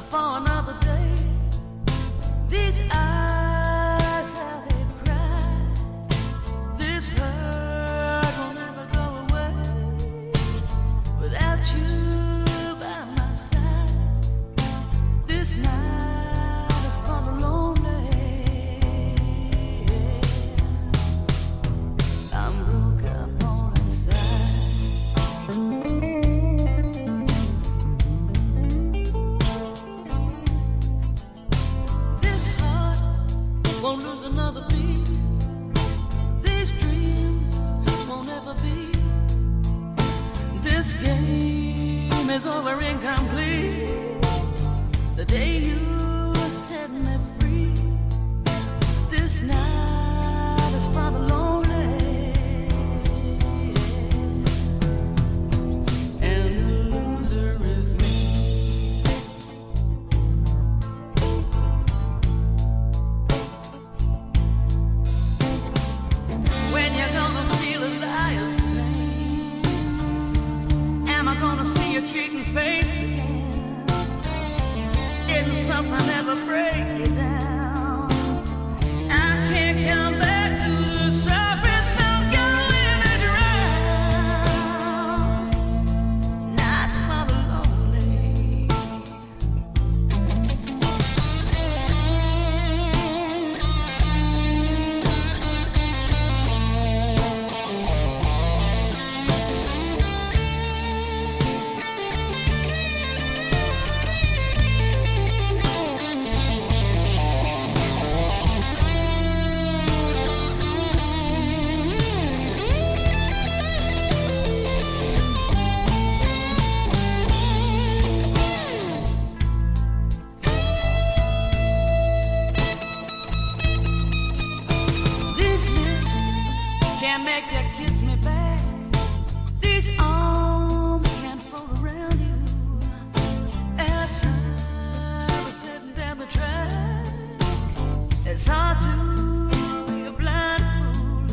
for another day. These eyes, how they've cried. This hurt will never go away without you by my side. This night is for the lonely. I'm broke up all inside. This heart won't lose another beat. These dreams won't ever be. This game is over incomplete. The day you set me free. This night is for the lonely. And the loser is me. When you're gonna feel a liar's pain? Am I gonna see your cheating face again? Didn't something ever break you down? I can't come back to the surface. I'm going to drown. Not for the lonely. These lips can't make you kiss me back. These arms can't fold around you. Every time we're sitting down the track, it's hard to be a blind fool.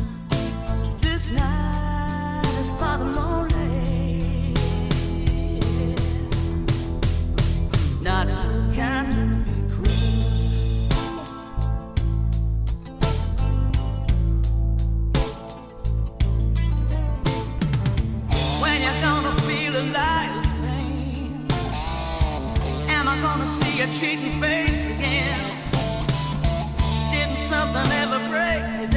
This night is for the lonely. Not so kind to be cruel. When you're gonna feel a liar's pain? Am I gonna see your cheating face again? Didn't something ever break you